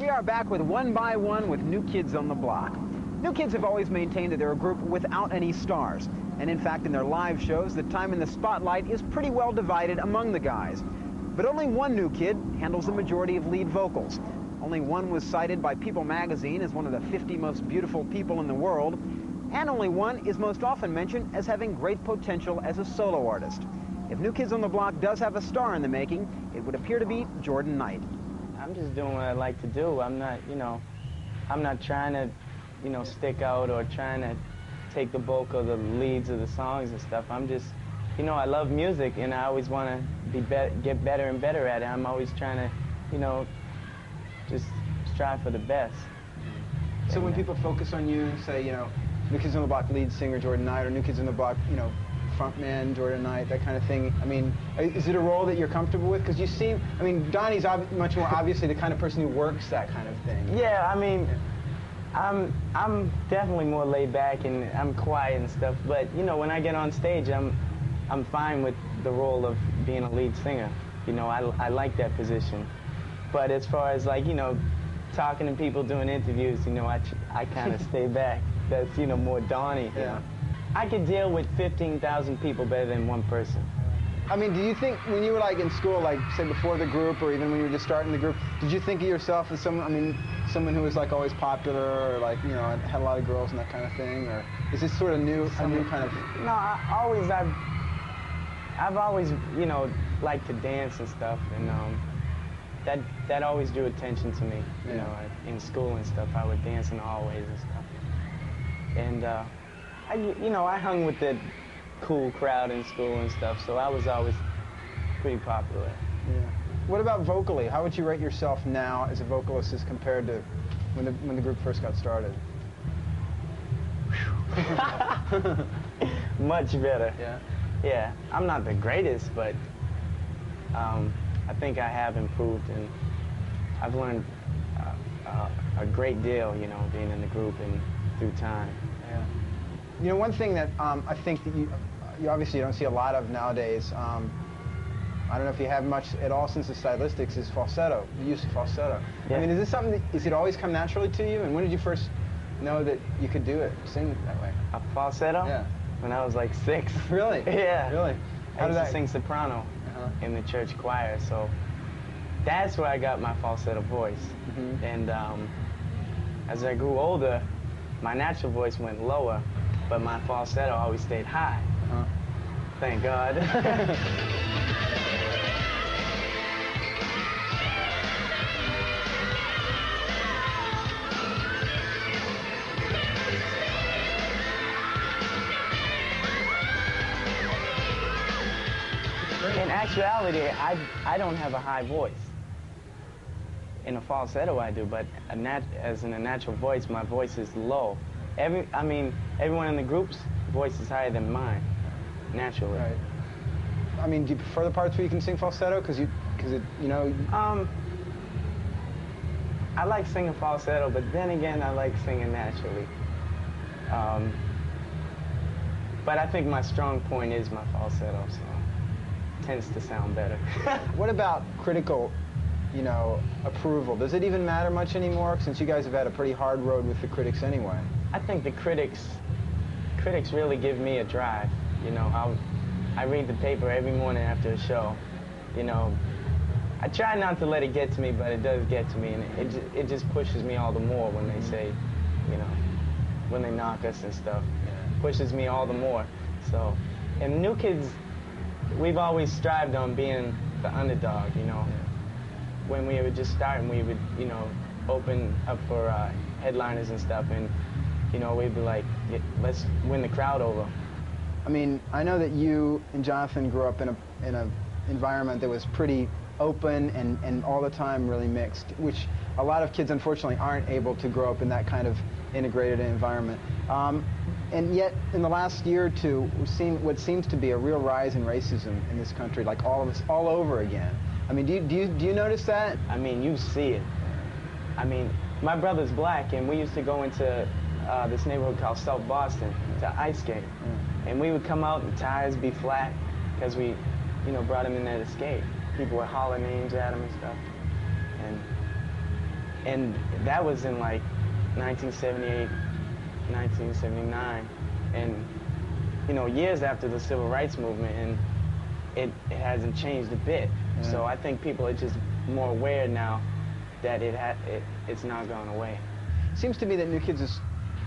We are back with One by One with New Kids on the Block. New Kids have always maintained that they're a group without any stars. And in fact, in their live shows, the time in the spotlight is pretty well divided among the guys. But only one New Kid handles the majority of lead vocals. Only one was cited by People magazine as one of the 50 most beautiful people in the world. And only one is most often mentioned as having great potential as a solo artist. If New Kids on the Block does have a star in the making, it would appear to be Jordan Knight. I'm just doing what I like to do. I'm not, I'm not trying to, stick out or trying to take the bulk of the leads of the songs and stuff. I'm just, I love music and I always want to get better and better at it. I'm always trying to, just strive for the best. So when people focus on you, say, New Kids on the Block lead singer Jordan Knight, or New Kids on the Block, frontman Jordan Knight, that kind of thing. I mean, is it a role that you're comfortable with? Because you seem, Donnie's much more obviously the kind of person who works that kind of thing. Yeah, I'm definitely more laid back and I'm quiet and stuff. But when I get on stage, I'm fine with the role of being a lead singer. I like that position. But as far as talking to people, doing interviews, I kind of stay back. That's more Donnie. Yeah. I could deal with 15,000 people better than one person. Do you think when you were in school, say before the group, or even when you were just starting the group, did you think of yourself as someone, someone who was always popular, or had a lot of girls and that kind of thing, or is this sort of a new kind of? No, I've always liked to dance and stuff, and that always drew attention to me. In school and stuff, I would dance in the hallways and stuff, and I hung with the cool crowd in school and stuff, so I was always pretty popular. Yeah. What about vocally? How would you rate yourself now as a vocalist as compared to when the group first got started? Much better. Yeah. Yeah. I'm not the greatest, but I think I have improved, and I've learned a great deal, being in the group and through time. Yeah. One thing that I think that you obviously don't see a lot of nowadays, I don't know if you have much at all since the stylistics, is falsetto, the use of falsetto. Yeah. Is this something that, is it always come naturally to you? And when did you first know that you could do it, sing that way? A falsetto? Yeah. When I was 6. Really? Yeah. Really? I used to sing soprano in the church choir, so that's where I got my falsetto voice. Mm-hmm. And as I grew older, my natural voice went lower, but my falsetto always stayed high. Thank God. In actuality, I don't have a high voice. In a falsetto I do, but as in a natural voice, my voice is low. Everyone in the group's voice is higher than mine, naturally. Right. Do you prefer the parts where you can sing falsetto? I like singing falsetto, but then again, I like singing naturally. But I think my strong point is my falsetto, so it tends to sound better. What about critical, approval? Does it even matter much anymore, since you guys have had a pretty hard road with the critics anyway? I think the critics really give me a drive. I read the paper every morning after a show. I try not to let it get to me, but it does get to me, and it just pushes me all the more when they say, when they knock us and stuff. It pushes me all the more. So, and New Kids, we've always strived on being the underdog, When we would just start and we would, open up for headliners and stuff, and we'd be like, let's win the crowd over. I know that you and Jonathan grew up in a environment that was pretty open and all the time really mixed, which a lot of kids unfortunately aren't able to grow up in that kind of integrated environment. And yet, in the last year or two, we've seen what seems to be a real rise in racism in this country, all over again. Do you notice that? You see it. My brother's black, and we used to go into this neighborhood called South Boston to ice skate. And we would come out and tires be flat because we, brought him in there to skate. People would holler names at him and stuff. And And that was in like 1978, 1979. And, you know, years after the Civil Rights Movement, and it hasn't changed a bit. Yeah. So I think people are just more aware now that it's not going away. Seems to me that New Kids is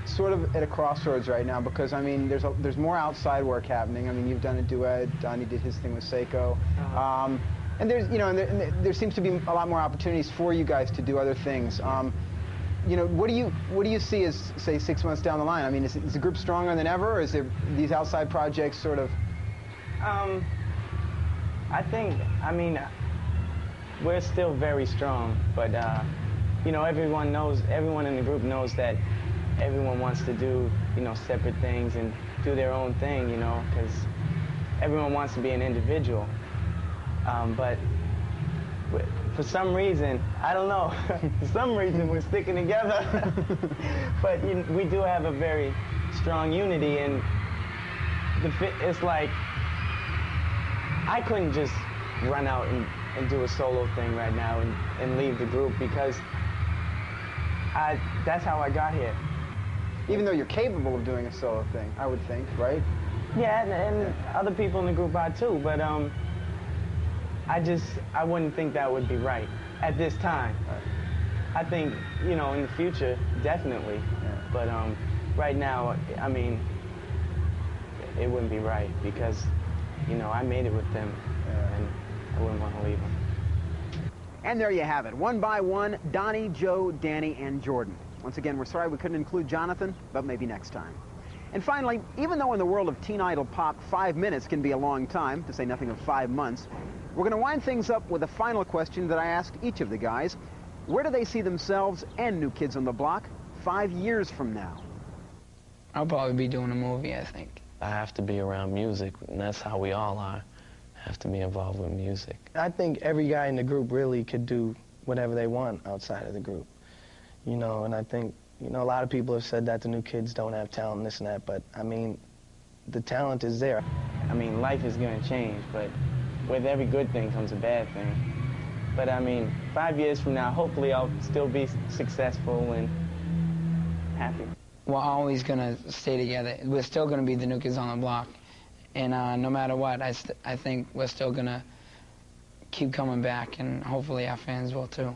sort of at a crossroads right now, because I mean there's more outside work happening. I mean, you've done a duet, Donnie did his thing with Seiko, and there's and there seems to be a lot more opportunities for you guys to do other things. You know, what do you see as, say, 6 months down the line? I mean, is the group stronger than ever, or is there these outside projects sort of? I think, I mean, we're still very strong, but you know, everyone in the group knows that everyone wants to do, you know, separate things and do their own thing, you know, because everyone wants to be an individual. But for some reason, I don't know, for some reason we're sticking together. But we do have a very strong unity, and it's like, I couldn't just run out and do a solo thing right now and leave the group, because that's how I got here. Even though you're capable of doing a solo thing, I would think, right? Yeah, and other people in the group are too, but I wouldn't think that would be right at this time. Right. I think, you know, in the future, definitely. Yeah. But right now, I mean, it wouldn't be right, because, you know, I made it with them, and I wouldn't want to leave them. And there you have it. One by one, Donnie, Joe, Danny, and Jordan. Once again, we're sorry we couldn't include Jonathan, but maybe next time. And finally, even though in the world of Teen Idol pop, 5 minutes can be a long time, to say nothing of 5 months, we're going to wind things up with a final question that I asked each of the guys. Where do they see themselves and New Kids on the Block 5 years from now? I'll probably be doing a movie, I think. I have to be around music, and that's how we all are. Have to be involved with music. I think every guy in the group really could do whatever they want outside of the group. You know, and I think, you know, a lot of people have said that the New Kids don't have talent and this and that, but I mean, the talent is there. I mean, life is going to change, but with every good thing comes a bad thing. But I mean, 5 years from now, hopefully I'll still be successful and happy. We're always going to stay together. We're still going to be the New Kids on the Block. And no matter what, I think we're still going to keep coming back, and hopefully our fans will too.